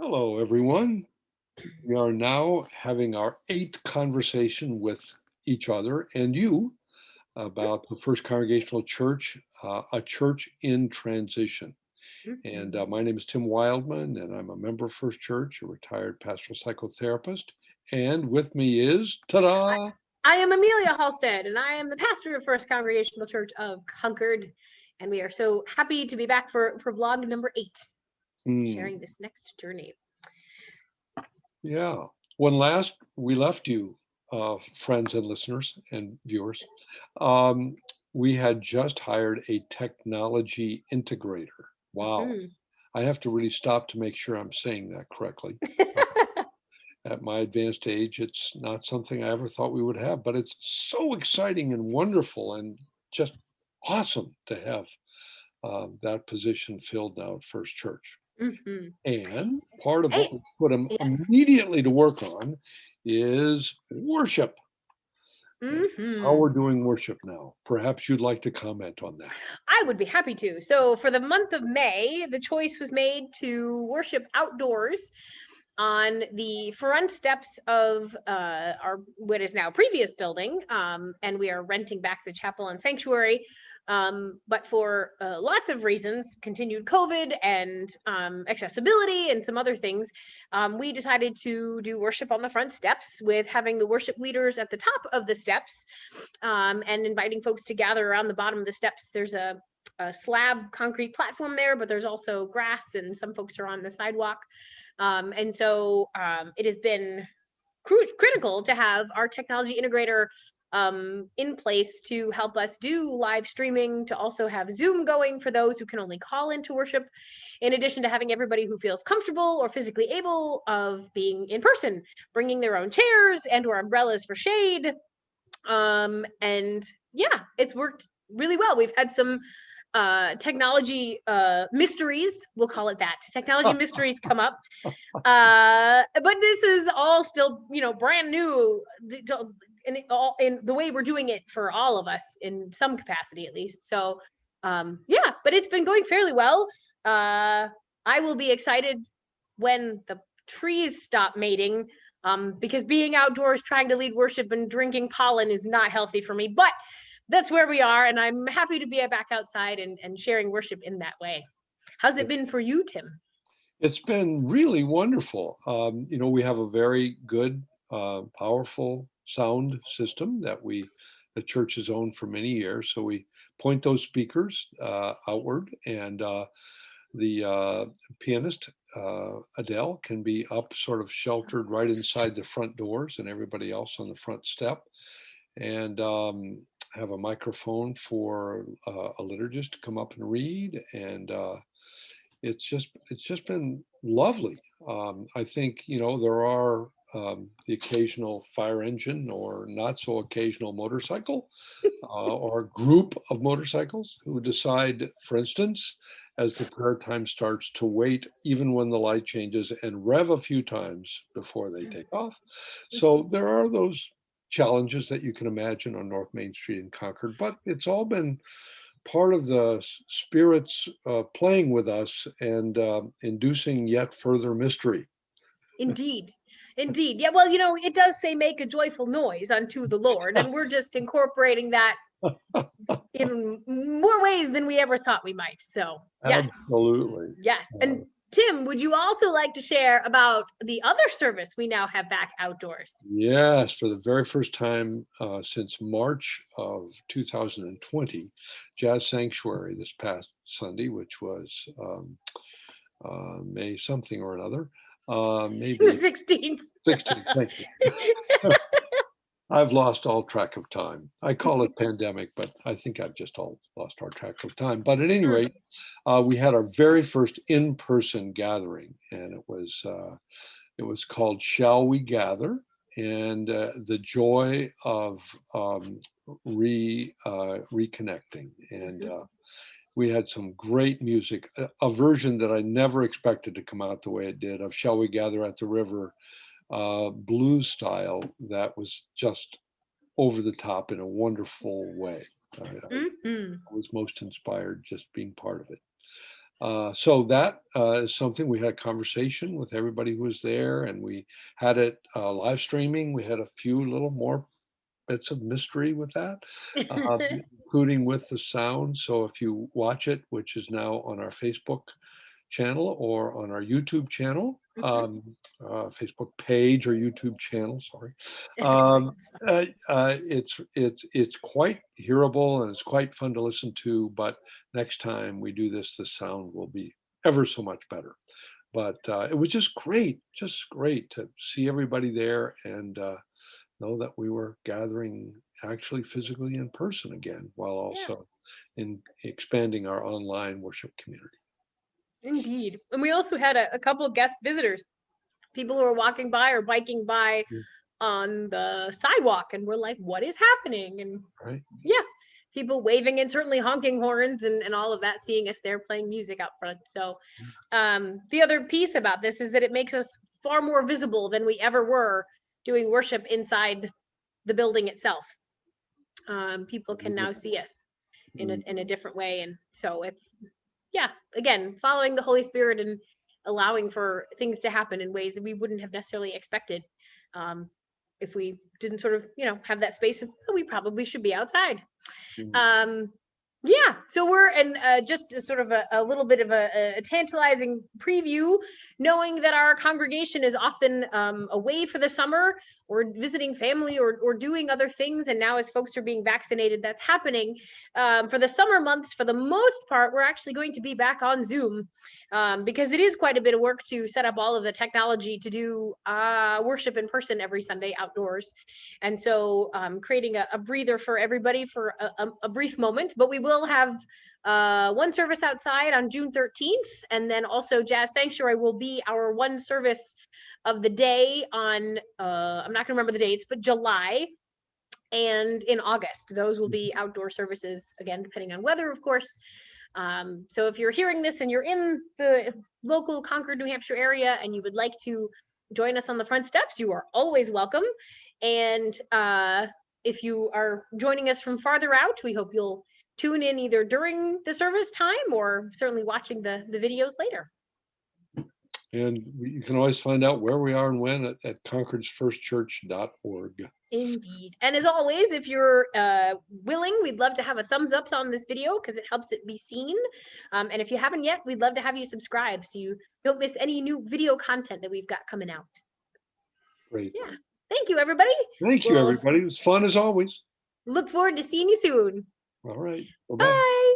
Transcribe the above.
Hello, everyone. We are now having our eighth conversation with each other and you about the First Congregational Church, a church in transition. And Mhm. my name is Tim Wildman, and I'm a member of First Church, a retired pastoral psychotherapist. And with me is, I, ta-da! I am Amelia Halstead, and I am the pastor of First Congregational Church of Concord. And we are so happy to be back for vlog number 8, Hmm, sharing this next journey. yeah. When last we left you, friends and listeners and viewers, um, we had just hired a technology integrator. Wow. Mhm. I have to really stop to make sure I'm saying that correctly. At my advanced age, it's not something I ever thought we would have, but it's so exciting and wonderful and just awesome to have that position filled now at First Church. Mhm. And part of what Hey, we put them yeah. immediately to work on is worship and how Mhm. we're doing worship now. Perhaps you'd like to comment on that. I would be happy to. So, for the month of May, the choice was made to worship outdoors on the front steps of our what is now previous building, and we are renting back the chapel and sanctuary. But for lots of reasons, continued COVID and accessibility and some other things, we decided to do worship on the front steps with having the worship leaders at the top of the steps, and inviting folks to gather around the bottom of the steps. There's a slab concrete platform there, but there's also grass, and some folks are on the sidewalk. And so it has been critical to have our technology integrator in place to help us do live streaming, to also have Zoom going for those who can only call into worship, in addition to having everybody who feels comfortable or physically able of being in person, bringing their own chairs and or umbrellas for shade. And yeah, it's worked really well. We've had some technology mysteries, we'll call it that, technology mysteries come up, but this is all still, brand new in the way we're doing it for all of us in some capacity at least. So yeah, but it's been going fairly well. I will be excited when the trees stop mating, because being outdoors trying to lead worship and drinking pollen is not healthy for me, but that's where we are, and I'm happy to be back outside and sharing worship in that way. How's it been for you, Tim? It's been really wonderful. We have a very good, powerful sound system that the church has owned for many years. So we point those speakers outward, and the pianist, Adele, can be up sort of sheltered right inside the front doors, and everybody else on the front step. And have a microphone for a liturgist to come up and read. And it's just been lovely. I think there are the occasional fire engine or not so occasional motorcycle or group of motorcycles who decide, for instance, as the prayer time starts, to wait even when the light changes and rev a few times before they take off. So there are those challenges that you can imagine on North Main Street in Concord, but it's all been part of the spirits playing with us and inducing yet further mystery. Indeed. Indeed. Yeah, well, it does say make a joyful noise unto the Lord, and we're just incorporating that in more ways than we ever thought we might. So, yes. Absolutely. Yes. Uh, And Tim, would you also like to share about the other service we now have back outdoors? yes, for the very first time since March of 2020, Jazz Sanctuary this past Sunday, which was May something or another, The maybe 16th. 16th. Thank you. I've lost all track of time. I call it pandemic, but I think I've just all lost our track of time. But at any rate, we had our very first in-person gathering, and it was called "Shall We Gather?" And the joy of reconnecting. And we had some great music, a version that I never expected to come out the way it did of "Shall We Gather at the River," blues style that was just over the top in a wonderful way. I Mm-hmm. was most inspired just being part of it. So that is something. We had a conversation with everybody who was there, and we had it live streaming. We had a few little more bits of mystery with that, including with the sound. So if you watch it, which is now on our Facebook channel or on our YouTube channel, Facebook page or YouTube channel, sorry. It's quite hearable and it's quite fun to listen to. But next time we do this, the sound will be ever so much better. But it was just great to see everybody there and know that we were gathering actually physically in person again, while also in expanding our online worship community. Indeed. And we also had a couple of guest visitors, people who were walking by or biking by on the sidewalk, and we're like, what is happening? And people waving and certainly honking horns and all of that, seeing us there playing music out front. So the other piece about this is that it makes us far more visible than we ever were doing worship inside the building itself. People can now see us in a different way. And so it's, again, following the Holy Spirit and allowing for things to happen in ways that we wouldn't have necessarily expected if we didn't sort of, have that space of, we probably should be outside. So we're in just sort of a little bit of a tantalizing preview, knowing that our congregation is often away for the summer or visiting family or doing other things. And now as folks are being vaccinated, that's happening. For the summer months, for the most part, we're actually going to be back on Zoom because it is quite a bit of work to set up all of the technology to do worship in person every Sunday outdoors. And so creating a breather for everybody for a brief moment, but we will have one service outside on June 13th. And then also Jazz Sanctuary will be our one service of the day on, I'm not gonna remember the dates, but July and in August. Those will be outdoor services, again, depending on weather, of course. So if you're hearing this and you're in the local Concord, New Hampshire area and you would like to join us on the front steps, you are always welcome. And if you are joining us from farther out, we hope you'll tune in either during the service time or certainly watching the videos later. And you can always find out where we are and when at concordsfirstchurch.org. Indeed. And as always, if you're willing, we'd love to have a thumbs up on this video because it helps it be seen. And if you haven't yet, we'd love to have you subscribe so you don't miss any new video content that we've got coming out. Great. Yeah. Thank you, everybody. Thank you, everybody. It was fun as always. Look forward to seeing you soon. All right. Bye.